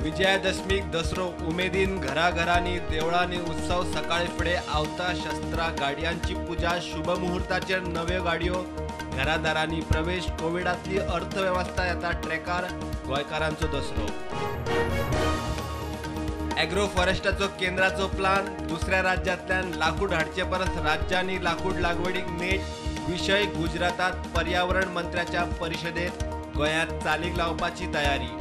विजयादशमीक दसरो उमेदीन घराघरांनी देवळांनी उत्सव सकाळी फुडें आवता शस्त्रां गाडयांची पूजा शुभ मुहूर्ताचेर नव्यो गाडयो घरादारांनी प्रवेश कोविडातली अर्थव्यवस्था येता ट्रेकार गोंयकारांचो दसरो एग्रो फॉरेस्टाचो केंद्राचो प्लान दुसऱ्या राज्यांतल्यान लाकूड हाडचे परस राज्यांनी लाकूड लागवडीक नेट विशय गुजरातात पर्यावरण मंत्र्याच्या परिशदेत गोंयांत चालीक लावपाची तयारी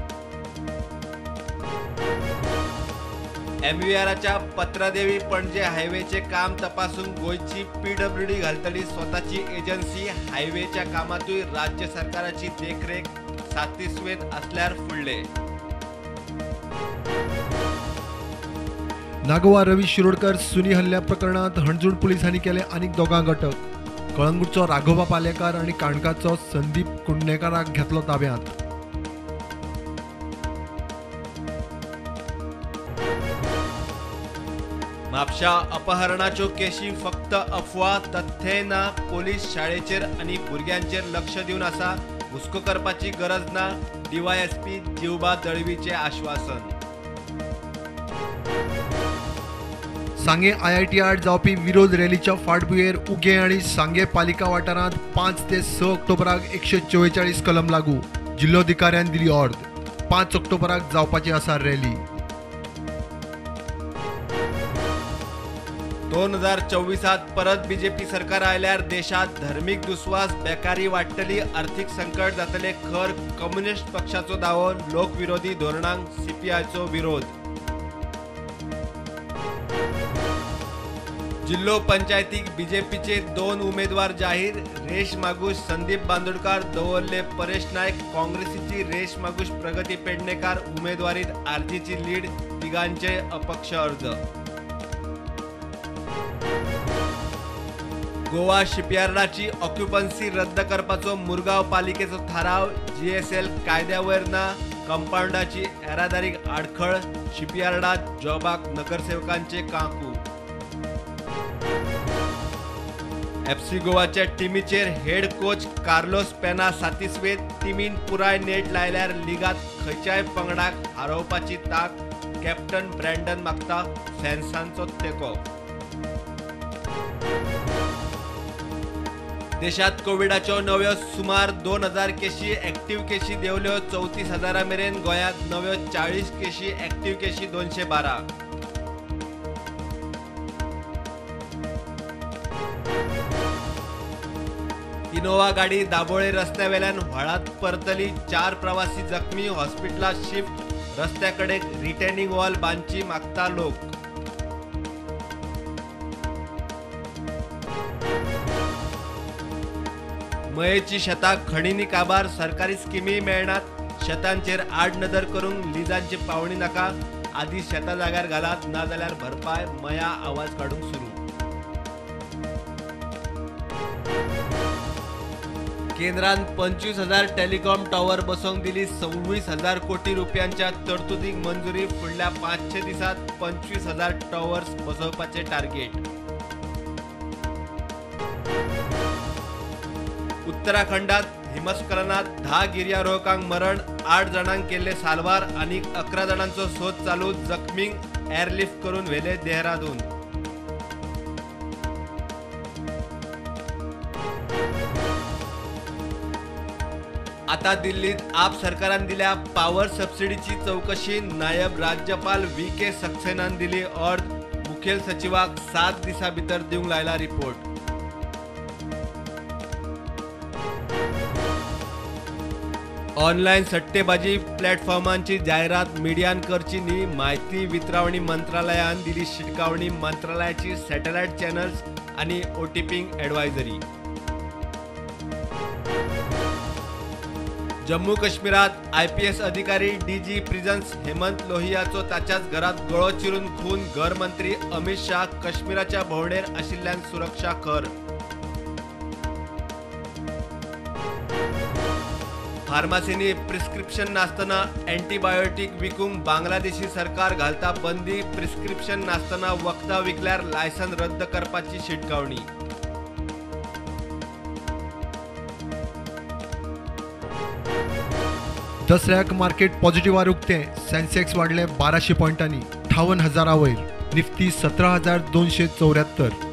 MVRच्या पत्रादेवी पणजे हायवेचे काम तपासून गोयची PWD घालतली स्वताची एजन्सी हायवेच्या कामातूय राज्य सरकाराची देखरेख सातिस्वेत असल्यार फुडले नागोवा रवी शिरोडकर सुनी हल्ल्या प्रकरणात हणजूण पोलिसांनी केले आनीक दोगांक अटक कळंगूटचो राघोबा पालेकार आणि काणकाचो संदीप कुंडणेकाराक घेतलो ताब्यांत म्हापशा अपहरणाच्यो केशी फक्त अफवा तथ्य ना पोलीस शाळेचेर आनी भुरग्यांचेर लक्ष दिवन आसा हुस्को करपाची गरज ना DYSP जिवबा दळवीचे आश्वासन सांगे IIT आड जावपी विरोध रॅलीच्या फाटभुंयेर उगे आनी सांगे पालिका वाठारांत 5 ते 6 ऑक्टोबराक 144 कलम लागू जिल्लोधिकाऱ्यान दिली ऑर्द 5 ऑक्टोबराक जावपाची आसा रॅली 2024 परत BJP सरकार आयल्यार देशात धर्मीक दुस्वास बेकारी वाडटली आर्थीक संकट जातले खर कम्युनिस्ट पक्षाचो दावो लोकविरोधी धोरणांक CPIचो विरोध जिल्लो पंचायतीक BJPचे 2 उमेदवार जाहीर रेश मागुश संदीप बांदोडकार दवरले परेश नायक काँग्रेसीची रेश मागुश प्रगती पेडणेकार उमेदवारीत आरजीची लीड तिगांचे अपक्ष अर्ज गोवा शिपयार्डाची ऑक्युपन्सी रद्द करपाचो मुरगांव पालिकेचो थाराव GSL कायद्या वयर ना कंपाऊंडाची येरादारीक आडखळ शिपयार्डात जॉबाक नगरसेवकांचे कांकू FC गोवाच्या टीमीचेर हेड कोच कार्लोस पेना सातिस्वेत टीमीन पुराय नेट लायल्यार लिगात खंयच्याय पंगडाक हारोवपाची ताक कॅप्टन ब्रँडन मागता फॅन्सांचो तेको देशात कोविडाच्यो नव्यो सुमार 2000 केशी एक्टिव्ह केशी देंवल्यो 34,000 मेरेन गोंयांत नव्यो 40 केशी एक्टिव्ह केशी 212 इनोवा गाडी दाबोळे रस्त्यावेल्यान व्हाळात परतली 4 प्रवासी जखमी हॉस्पिटलात शिफ्ट रस्त्याकडे रिटेनिंग वॉल बांदची मागता लोक मयेची शेतां खणींनी काबार सरकारी स्किमी मेळनात शेतांचेर आड नदर करूंक लिजांची पावणी नाका आदी शेतां जाग्यार घालात ना जाल्यार भरपाय मया आवाज काडूंक सुरू केंद्रान 25,000 टेलिकॉम टॉवर बसोवंक दिली 26,000 कोटी रुपयांच्या तरतुदीक मंजुरी फुडल्या 500 दिसात 25,000 टॉवर्स बसोवपाचे टार्गेट उत्तराखंडात हिमस्खलनात 10 गिर्यारोहकांक मरण 8 जाणांक केले साल्वार आणि 11 जाणांचो सोद चालू जखमींक एअरलिफ्ट करून व्हेले देहरादून आता दिल्लीत आप सरकारान दिल्या पॉवर सबसिडीची चौकशी नायब राज्यपाल VK सक्सेनान दिली ऑर्द मुखेल सचिवाक 7 दिसां भितर दिवंक लायला रिपोर्ट ऑनलाईन सट्टेबाजी प्लॅटफॉर्मांची जाहिरात मिडियान करची न्ही माहिती वितरावणी मंत्रालयान दिली शिटकावणी मंत्रालयाची सॅटेलाइट चॅनल्स आणि OTPing एडवायझरी जम्मू काश्मीरात IPS अधिकारी DG प्रिझन्स हेमंत लोहियाचो ताच्याच घरात गळो चिरून खून गृहमंत्री अमित शाह काश्मीराच्या भोंवडेर आशिल्ल्यान सुरक्षा खर फार्मासीनी प्रिस्क्रिप्शन नासतना अँटीबायोटीक विकूंक बांगलादेशी सरकार घालता बंदी प्रिस्क्रिप्शन नासतना वखदां विकल्यार लायसन रद्द करपाची शिटकावणी दसऱ्याक मार्केट पॉझिटिव्हार उक्तें. सेन्सेक्स वाडले 1200 पॉयंटांनी 58,000 वयर. निफ्टी 17,274.